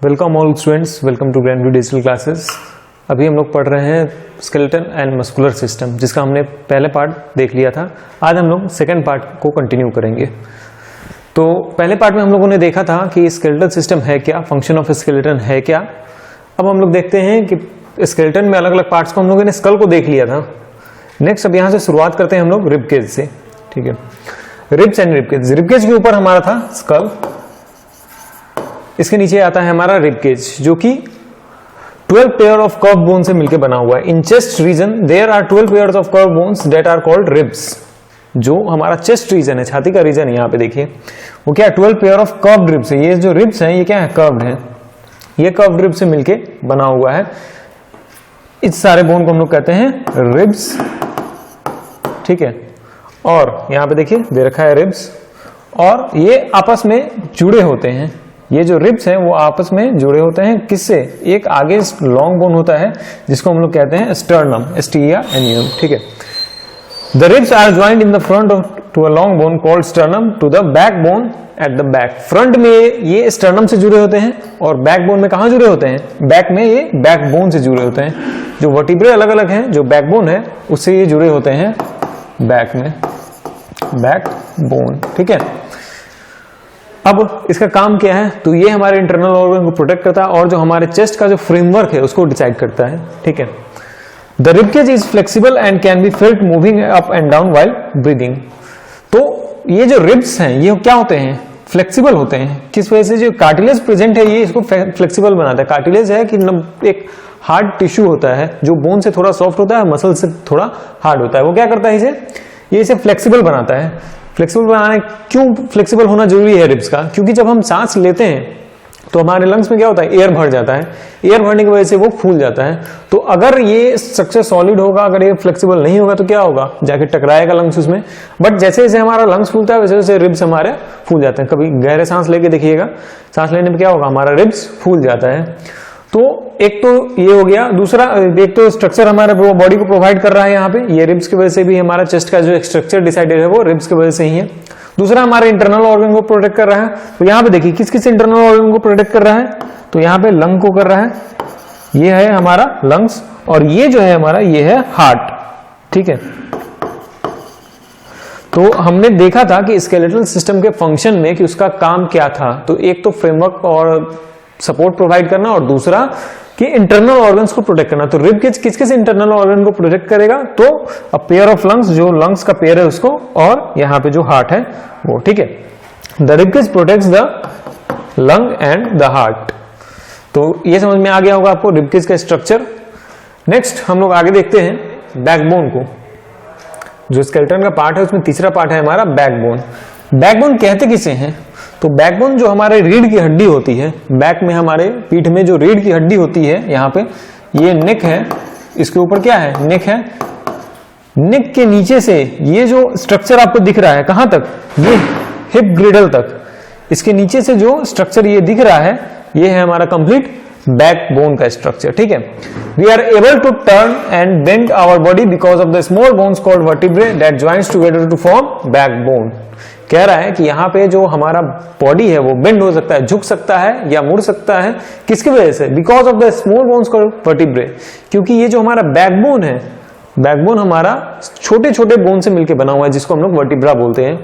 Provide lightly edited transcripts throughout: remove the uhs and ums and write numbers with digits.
Welcome all students, welcome to grand view digital classes. अभी हम लोग पढ़ रहे हैं स्केलेटन एंड मस्कुलर सिस्टम, जिसका हमने पहले पार्ट देख लिया था। आज हम लोग सेकंड पार्ट को कंटिन्यू करेंगे। तो पहले पार्ट में हम लोगों ने देखा था कि स्केलेटल सिस्टम है क्या, फंक्शन ऑफ स्केलेटन है क्या। अब हम लोग देखते हैं कि स्केलेटन में अलग अलग पार्ट्स को हम लोगों ने स्कल को देख लिया था। नेक्स्ट अब यहाँ से शुरुआत करते हैं हम लोग रिबकेज से। ठीक है, रिब्स एंड रिबकेज। रिबकेज के ऊपर हमारा था स्कल, इसके नीचे आता है हमारा रिबकेज, जो कि 12 पेयर ऑफ कर्व बोन से मिलकर बना हुआ है। In chest region there are 12 pairs of curve bones that are called ribs. जो हमारा चेस्ट रीजन है, छाती का रीजन है, यहाँ पे देखिए वो क्या है, 12 पेयर ऑफ कर्व्ड रिब्स है। ये जो रिब्स हैं ये क्या है, कर्व्ड है। ये कर्व्ड रिब्स से मिलके बना हुआ है। इस सारे बोन को हम लोग कहते हैं रिब्स। ठीक है, और यहाँ पे देखिए दे रखा है रिब्स, और ये आपस में जुड़े होते हैं। ये जो रिब्स हैं वो आपस में जुड़े होते हैं किससे, एक आगे लॉन्ग बोन होता है जिसको हम लोग कहते हैं स्टर्नम, STERNUM। ठीक है, the ribs are joined in the front to a long bone called sternum to the backbone at the back. Front में ये स्टर्नम से जुड़े होते हैं, और बैक बोन में कहां जुड़े होते हैं, बैक में ये बैक बोन से जुड़े होते हैं। जो वर्टिब्रे अलग अलग हैं, जो बैक बोन है उससे ये जुड़े होते हैं बैक में, बैक बोन। ठीक है, अब इसका काम क्या है, तो ये हमारे इंटरनल ऑर्गन को प्रोटेक्ट करता है, और जो हमारे चेस्ट का जो फ्रेमवर्क है उसको डिसाइड करता है। ठीक है, the ribcage is flexible and can be felt moving up and down while breathing. तो ये जो रिब्स हैं ये क्या होते हैं, फ्लेक्सिबल होते हैं। किस वजह से, जो कार्टिलेज प्रेजेंट है ये इसको फ्लेक्सिबल बनाता है। कार्टिलेज है कि एक हार्ड टिश्यू होता है जो बोन से थोड़ा सॉफ्ट होता है, मसल से थोड़ा हार्ड होता है। वो क्या करता है, ये इसे फ्लेक्सिबल बनाता है। फ्लेक्सिबल बनाने, क्यों फ्लेक्सिबल होना जरूरी है रिब्स का, क्योंकि जब हम सांस लेते हैं तो हमारे लंग्स में क्या होता है, एयर भर जाता है। एयर भरने की वजह से वो फूल जाता है। तो अगर ये स्ट्रक्चर सॉलिड होगा, अगर ये फ्लेक्सिबल नहीं होगा तो क्या होगा, जाके टकराएगा लंग्स उसमें। बट जैसे जैसे हमारा लंग्स फूलता है वैसे वैसे रिब्स हमारे फूल जाते हैं। कभी गहरे सांस लेके देखिएगा, सांस लेने में क्या होगा, हमारा रिब्स फूल जाता है। तो एक तो ये हो गया। दूसरा, एक तो स्ट्रक्चर हमारे बॉडी को प्रोवाइड कर रहा है यहाँ पे, ये रिब्स की वजह से भी हमारा चेस्ट का जो स्ट्रक्चर डिसाइडेड है वो रिब्स की वजह से ही है। दूसरा, हमारे इंटरनल ऑर्गन को प्रोटेक्ट कर रहा है। तो यहाँ पे देखिए किस किस इंटरनल ऑर्गन को प्रोटेक्ट कर रहा है, तो यहाँ पे लंग को कर रहा है, ये है हमारा लंग्स, और ये जो है हमारा ये है हार्ट। ठीक है, तो हमने देखा था कि स्केलेटल सिस्टम के फंक्शन में कि उसका काम क्या था। तो एक तो फ्रेमवर्क और सपोर्ट प्रोवाइड करना, और दूसरा कि इंटरनल ऑर्गन्स को प्रोटेक्ट करना। तो रिबकेज किस किस इंटरनल ऑर्गन को प्रोटेक्ट करेगा, तो अ पेयर ऑफ लंग्स, जो लंग्स का पेयर है उसको, और यहाँ पे जो हार्ट है वो। ठीक है, the ribcage protects the lung and the heart. तो ये समझ में आ गया होगा आपको रिबकेज का स्ट्रक्चर। नेक्स्ट हम लोग आगे देखते हैं बैकबोन को। जो स्केलेटन का पार्ट है उसमें तीसरा पार्ट है हमारा बैकबोन। बैकबोन कहते किसे हैं, तो बैकबोन जो हमारे रीढ़ की हड्डी होती है, बैक में हमारे पीठ में जो रीढ़ की हड्डी होती है, यहाँ पे ये नेक है, इसके ऊपर क्या है, नेक है। नेक के नीचे से ये जो स्ट्रक्चर आपको दिख रहा है, कहां तक, ये हिप ग्रिडल तक, इसके नीचे से जो स्ट्रक्चर ये दिख रहा है ये है हमारा कंप्लीट बैकबोन का स्ट्रक्चर। ठीक है, we are able to turn and bend our body because of the small bones called vertebrae that joins together to form backbone. कह रहा है कि यहाँ पे जो हमारा बॉडी है वो बेंड हो सकता है, झुक सकता है या मुड़ सकता है। किसकी वजह से, because of the small bones called vertebrae, क्योंकि ये जो हमारा बैकबोन है, बैकबोन हमारा छोटे छोटे बोन से मिलकर बना हुआ है, जिसको हम लोग वर्टिब्रा बोलते हैं।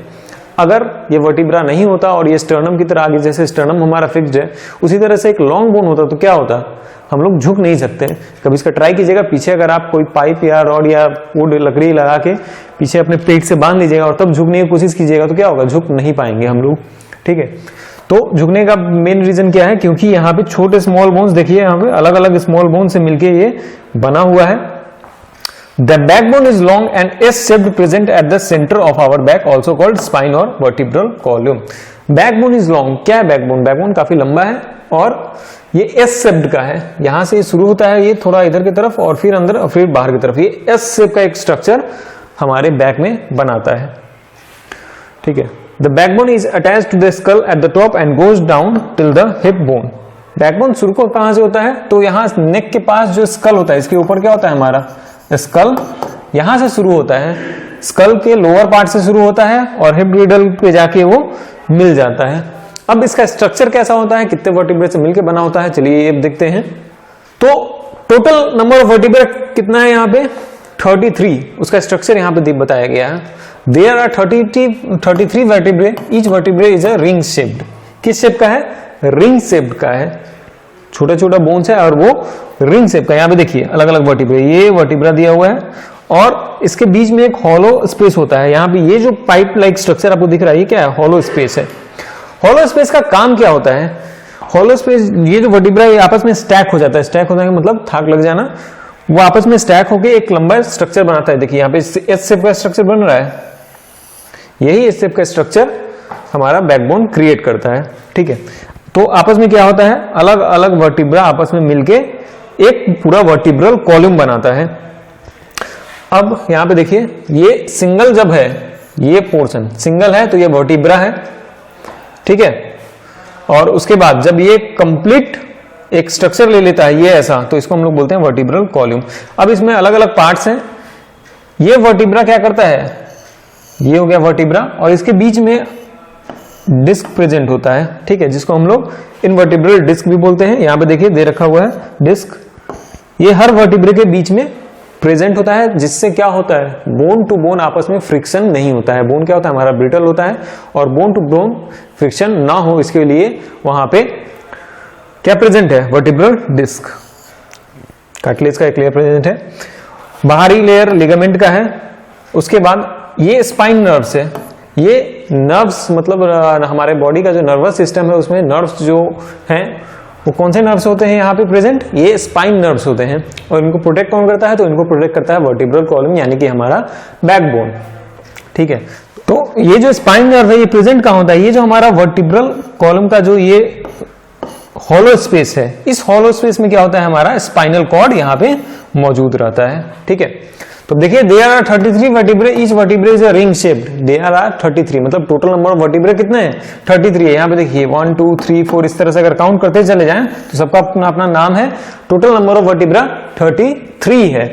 अगर ये वर्टिब्रा नहीं होता और ये स्टर्नम की तरह आगे, जैसे स्टर्नम हमारा फिक्स्ड है उसी तरह से एक लॉन्ग बोन होता तो क्या होता, हम लोग झुक नहीं सकते। कभी इसका ट्राई कीजिएगा, पीछे अगर आप कोई पाइप या रॉड या वुड लकड़ी लगा के पीछे अपने पेट से बांध लीजिएगा और तब झुकने की कोशिश कीजिएगा तो क्या होगा, झुक नहीं पाएंगे हम लोग। ठीक है, तो झुकने का मेन रीजन क्या है, क्योंकि यहाँ पे छोटे स्मॉल बोन्स देखिए, यहाँ पे अलग अलग स्मॉल बोन से मिलके ये बना हुआ है। The backbone is long and S-shaped, present at the center of our back, also called spine or vertebral column. Backbone is long. क्या है बैकबोन, बैकबोन काफी लंबा है और ये S-shaped का है। यहां से शुरू होता है ये थोड़ा इधर की तरफ और फिर अंदर और फिर बाहर की तरफ। ये S-shape का एक स्ट्रक्चर हमारे बैक में बनाता है। ठीक है, the backbone is attached to the skull at the top and goes down till the hip bone. Backbone शुरू को कहां से होता है, तो यहाँ नेक के पास जो स्कल होता है, इसके ऊपर क्या होता है हमारा स्कल, यहां से शुरू होता है, स्कल के लोअर पार्ट से शुरू होता है और हिप ग्रिडल पे जाके वो मिल जाता है। अब इसका स्ट्रक्चर कैसा होता है, कितने वर्टिब्रे से मिलकर बना होता है, चलिए ये देखते हैं। तो टोटल नंबर ऑफ वर्टिब्रे कितना है यहाँ पे 33, उसका स्ट्रक्चर यहाँ पे बताया गया है। There are 33 vertebrae, each vertebrae is a ring shaped. किस शेप का है, रिंग शेप्ड का है, छोटा छोटा बोन्स है और वो रिंग शेप का। यहाँ पे देखिए अलग अलग वर्टिब्रे, ये वर्टिब्रा दिया हुआ है और इसके बीच में एक हॉलो स्पेस होता है। यहाँ पे ये जो पाइप लाइक स्ट्रक्चर आपको दिख रहा है ये क्या है, हॉलो स्पेस है। हॉलो स्पेस का काम क्या होता है, हॉलो स्पेस ये जो वर्टिब्रा ये आपस में स्टैक हो जाता है, स्टैक होने का मतलब थाक लग जाना, वो आपस में स्टैक होकर एक लंबा स्ट्रक्चर बनाता है। देखिए यहाँ पे एस शेप का स्ट्रक्चर बन रहा है, यही एस शेप का स्ट्रक्चर हमारा बैकबोन क्रिएट करता है, ठीक है। तो आपस में क्या होता है, अलग अलग वर्टिब्रा आपस में मिलके एक पूरा वर्टिब्रल कॉलम बनाता है। अब यहां पे देखिए ये सिंगल जब है, ये पोर्शन सिंगल है तो ये वर्टिब्रा है, ठीक है। और उसके बाद जब ये कंप्लीट एक स्ट्रक्चर ले लेता है ये ऐसा, तो इसको हम लोग बोलते हैं वर्टिब्रल कॉलम। अब इसमें अलग अलग पार्ट्स हैं। ये वर्टिब्रा क्या करता है, ये हो गया वर्टिब्रा और इसके बीच में डिस्क प्रेजेंट होता है, ठीक है, जिसको हम लोग इनवर्टिब्रल डिस्क भी बोलते हैं। यहां पे देखिए दे रखा हुआ है डिस्क, ये हर वर्टिब्रे के बीच में प्रेजेंट होता है, जिससे क्या होता है, बोन टू बोन आपस में फ्रिक्शन नहीं होता है। बोन क्या होता है, हमारा ब्रिटल होता है और बोन टू बोन फ्रिक्शन ना हो इसके लिए वहां पे क्या प्रेजेंट है, वर्टिब्रल डिस्क। कार्टिलेज का एक लेयर प्रेजेंट है, बाहरी लेयर लिगामेंट का है। उसके बाद ये स्पाइन नर्व्स है, ये नर्व्स मतलब हमारे बॉडी का जो नर्वस सिस्टम है उसमें नर्व्स जो हैं वो कौन से नर्व्स होते हैं यहाँ पे प्रेजेंट, ये स्पाइन नर्व्स होते हैं। और इनको प्रोटेक्ट कौन करता है, तो इनको प्रोटेक्ट करता है वर्टिब्रल कॉलम यानी कि हमारा बैकबोन, ठीक है। तो ये जो स्पाइन नर्व है ये प्रेजेंट कहाँ होता है, ये जो हमारा वर्टिब्रल कॉलम का जो ये हॉलो स्पेस है, इस हॉलो स्पेस में क्या होता है, हमारा स्पाइनल कॉर्ड यहाँ पे मौजूद रहता है, ठीक है। तो देखिए there are 33 vertebrae, each vertebrae is a ring shaped. There are 33 मतलब टोटल नंबर ऑफ वर्टिब्रे कितने हैं, 33 है। यहाँ पे देखिए 1 2 3 4 इस तरह से अगर काउंट करते चले जाएं तो सबका अपना अपना नाम है। टोटल नंबर ऑफ वर्टिब्रा 33 है।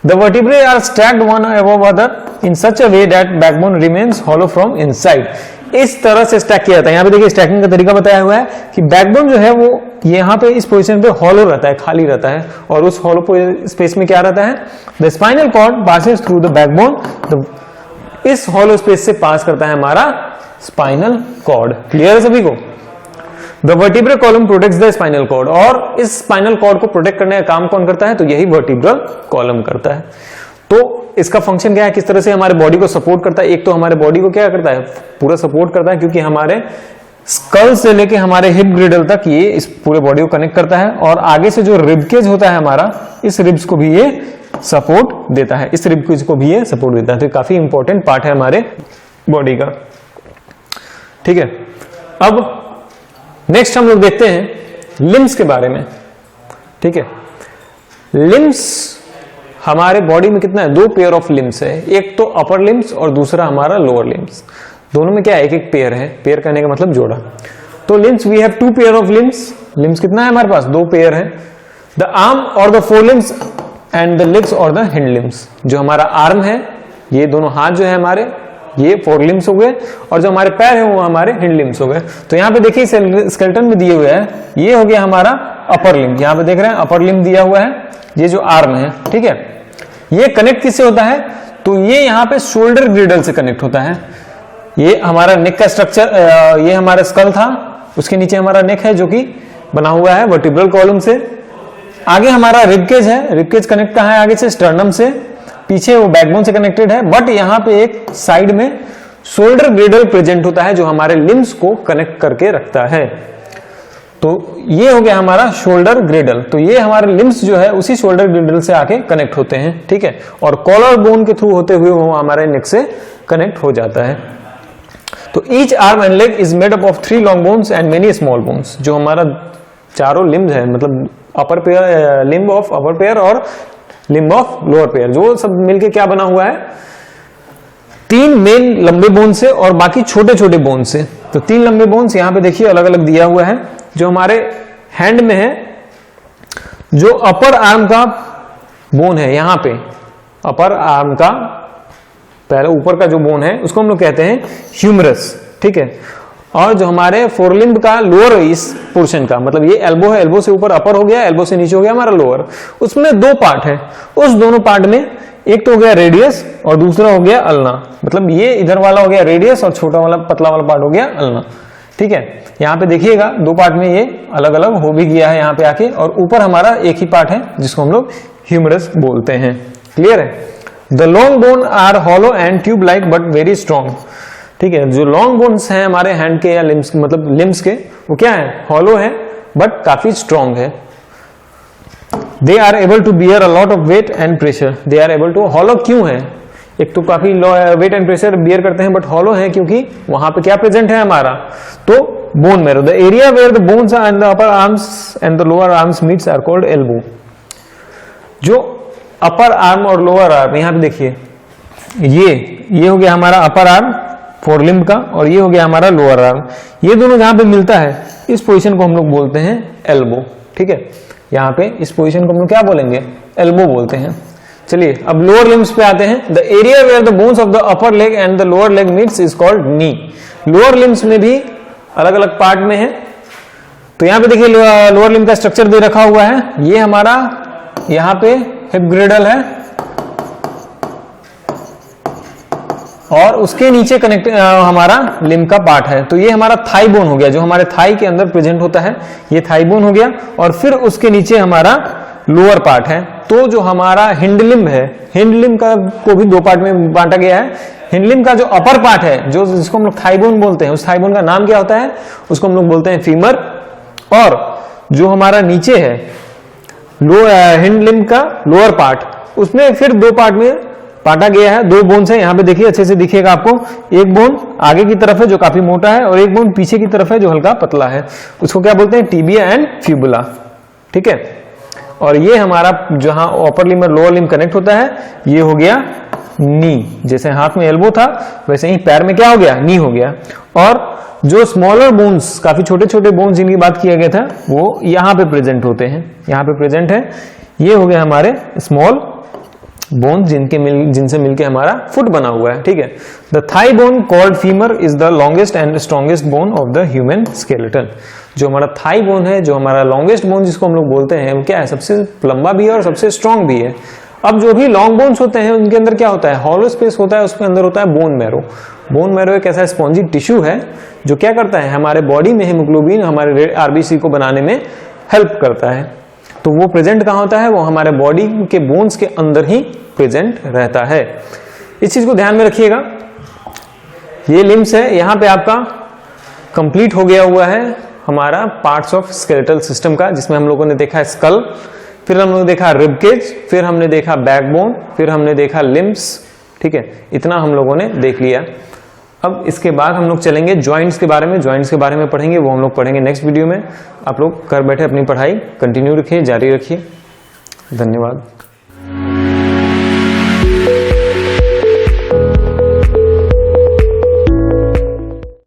The vertebrae are stacked one above other in such a way that backbone remains hollow from inside. इस तरह से स्टैक किया जाता है। यहाँ पे देखिए स्टैकिंग का तरीका बताया हुआ है कि बैकबोन जो है वो यहाँ पे इस पोजीशन पे हॉलो रहता है, खाली रहता है, और उस हॉलो स्पेस में क्या रहता है, the spinal cord passes through the backbone, इस हॉलो स्पेस से पास करता है हमारा स्पाइनल कॉर्ड। क्लियर है सभी को। The vertebral column protects the spinal cord, और इस स्पाइनल कॉर्ड को प्रोटेक्ट करने का काम कौन करता है, तो यही वर्टिब्रल कॉलम करता है। तो इसका फंक्शन क्या है, किस तरह से हमारे बॉडी को सपोर्ट करता है। एक तो हमारे बॉडी को क्या करता है, पूरा सपोर्ट करता है, क्योंकि हमारे स्कल से लेके हमारे हिप ग्रिडल तक ये इस पूरे बॉडी को कनेक्ट करता है, और आगे से जो रिबकेज होता है हमारा, इस रिब्स को भी ये सपोर्ट देता है, इस रिबकेज को भी ये सपोर्ट देता है। तो काफी इंपॉर्टेंट पार्ट है हमारे बॉडी का, ठीक है। अब नेक्स्ट हम लोग देखते हैं लिम्स के बारे में, ठीक है। लिम्स हमारे बॉडी में कितना है, 2 पेयर ऑफ लिम्स है, एक तो अपर लिम्स और दूसरा हमारा लोअर लिम्स। दोनों में क्या है, एक पेयर है। पेयर करने का मतलब जोड़ा। तो limbs we have 2 pair of limbs. Limbs कितना है हमारे पास, 2 पेयर है। द आर्म और the fore limbs and the legs और द हिंड लिम्स। जो हमारा आर्म है, ये दोनों हाथ जो है हमारे, ये फोर लिम्स हो गए, और जो हमारे पैर है वो हमारे हिंड लिम्स हो गए। तो यहाँ पे देखिए स्केलेटन में दिए हुए है, ये हो गया हमारा अपर लिम्ब। यहाँ पे देख रहे हैं अपर लिम्ब दिया हुआ है, ये जो आर्म है, ठीक है। ये कनेक्ट किससे होता है, तो ये यहाँ पे शोल्डर ग्रिडल से कनेक्ट होता है। ये हमारा नेक का स्ट्रक्चर, ये हमारा स्कल था, उसके नीचे हमारा नेक है जो कि बना हुआ है वर्टिब्रल कॉलम से। आगे हमारा रिबकेज है, रिबकेज कनेक्ट कहाँ है, आगे से स्टर्नम से, पीछे वो बैकबोन से कनेक्टेड है, बट यहाँ पे एक साइड में शोल्डर ग्रिडल प्रेजेंट होता है जो हमारे लिम्स को कनेक्ट करके रखता है। तो ये हो गया हमारा शोल्डर ग्रिडल। तो ये हमारे लिम्स जो है उसी शोल्डर ग्रिडल से आके कनेक्ट होते हैं, ठीक है। और कॉलर बोन के थ्रू होते हुए वो हमारे नेक से कनेक्ट हो जाता है। तो each arm and leg is made up of 3 long bones and many small bones. जो हमारा चारों लिम्ब है, मतलब upper pair, limb of upper pair और लिम्ब ऑफ लोअर पेयर, जो सब मिलके क्या बना हुआ है, 3 मेन लंबे बोन से और बाकी छोटे छोटे बोन से। तो 3 लंबे बोन्स यहाँ पे देखिए अलग अलग दिया हुआ है। जो हमारे हैंड में है, जो अपर आर्म का बोन है, यहाँ पे अपर आर्म का पहले ऊपर का जो बोन है उसको हम लोग कहते हैं ह्यूमरस, ठीक है। और जो हमारे फोरलिम्ब का लोअर इस पोर्शन का, मतलब ये एल्बो है, एल्बो से ऊपर अपर हो गया, एल्बो से नीचे हो गया हमारा लोअर, उसमें दो पार्ट है। उस दोनों पार्ट में एक तो हो गया रेडियस और दूसरा हो गया अल्ना, मतलब ये इधर वाला हो गया रेडियस और छोटा वाला पतला वाला पार्ट हो गया अल्ना। ठीक है, यहाँ पे देखिएगा दो पार्ट में ये अलग अलग हो भी गया है यहाँ पे आके, और ऊपर हमारा एक ही पार्ट है जिसको हम लोग ह्यूमरस बोलते हैं। क्लियर है? The long bone are hollow and tube like but very strong. ठीक है, जो लॉन्ग बोन्स हैं हमारे हैंड के या लिम्स, मतलब लिम्स के, वो क्या है, हॉलो है बट काफी स्ट्रॉन्ग है। They are able to bear a lot of weight and pressure. They are able to, hollow क्यों है, एक तो काफी वेट एंड प्रेशर बियर करते हैं, बट हॉलो है क्योंकि वहां पे क्या प्रेजेंट है हमारा, तो bone marrow. The area where the bones and the upper arms and the lower arms meets are called elbow. जो अपर आर्म और लोअर आर्म, यहां पे देखिए ये हो गया हमारा अपर आर्म फोरलिम्ब का, और ये हो गया हमारा लोअर आर्म, ये दोनों जहां पे मिलता है इस पोजीशन को हम लोग बोलते हैं एल्बो। ठीक है, यहाँ पे इस पोजीशन को हम लोग क्या बोलेंगे, एल्बो बोलते हैं। चलिए अब लोअर लिम्स पे आते हैं। The area where the bones of the upper leg and the lower leg meets is called knee. Lower limbs में भी अलग अलग पार्ट में है, तो यहाँ पे देखिए लोअर लिम्ब का स्ट्रक्चर दे रखा हुआ है। ये हमारा यहाँ पे हिप ग्रेडल है और उसके नीचे कनेक्ट हमारा लिम्ब का पार्ट है, तो ये हमारा थाई बोन हो गया, जो हमारे थाई के अंदर प्रेजेंट होता है, ये थाई बोन हो गया। और फिर उसके नीचे हमारा लोअर पार्ट है। तो जो हमारा हिंड लिम्ब है, हिंड लिम्ब का को भी दो पार्ट में बांटा गया है। हिंड लिम्ब का जो अपर पार्ट है, जो जिसको हम लोग थाई बोन बोलते हैं, उस थाई बोन का नाम क्या होता है, उसको हम लोग बोलते हैं फीमर। और जो हमारा नीचे है हिंड लिम्ब का लोअर पार्ट, उसमें फिर दो पार्ट में बांटा गया है। दो बोन्स है, यहाँ पे देखिए अच्छे से दिखेगा आपको, एक बोन आगे की तरफ है जो काफी मोटा है और एक बोन पीछे की तरफ है जो हल्का पतला है, उसको क्या बोलते हैं, टिबिया एंड फिबुला। ठीक है, और ये हमारा जहां अपर लिम्ब और लोअर लिम्ब कनेक्ट होता है, ये हो गया नी। जैसे हाथ में एल्बो था वैसे ही पैर में क्या हो गया, नी हो गया। और जो स्मॉलर बोन्स, काफी छोटे छोटे बोन्स जिनकी बात किया गया था, वो यहाँ पे प्रेजेंट होते हैं, यहाँ पे प्रेजेंट है। ये हो गया हमारे स्मॉल बोन जिनसे मिलके हमारा फुट बना हुआ है। ठीक है, the thigh bone called femur is the longest and strongest bone of the human skeleton. जो हमारा थाई बोन है, जो हमारा लॉन्गेस्ट बोन जिसको हम लोग बोलते हैं, वो क्या है, सबसे लंबा भी है और सबसे स्ट्रॉन्ग भी है। अब जो भी लॉन्ग बोन्स होते हैं उनके अंदर क्या होता है, हॉलो स्पेस होता है, उसके अंदर होता है बोन मैरो। बोन मैरो एक ऐसा स्पॉन्जी टिश्यू है जो क्या करता है, हमारे बॉडी में हीमोग्लोबिन, हमारे आरबीसी को बनाने में हेल्प करता है। तो वो प्रेजेंट कहाँ होता है, वो हमारे बॉडी के बोन्स के अंदर ही प्रेजेंट रहता है। इस चीज को ध्यान में रखिएगा। ये लिम्स है, यहाँ पे आपका कंप्लीट हो गया हुआ है हमारा पार्ट्स ऑफ स्केलेटल सिस्टम का, जिसमें हम लोगों ने देखा स्कल, फिर हम लोगों ने देखा रिब केज, फिर हमने देखा बैकबोन, फिर हमने देखा लिम्स। ठीक है, इतना हम लोगों ने देख लिया। अब इसके बाद हम लोग चलेंगे जॉइंट्स के बारे में, जॉइंट्स के बारे में पढ़ेंगे, वो हम लोग पढ़ेंगे नेक्स्ट वीडियो में। आप लोग घर बैठे अपनी पढ़ाई कंटिन्यू रखिए, जारी रखिए। धन्यवाद।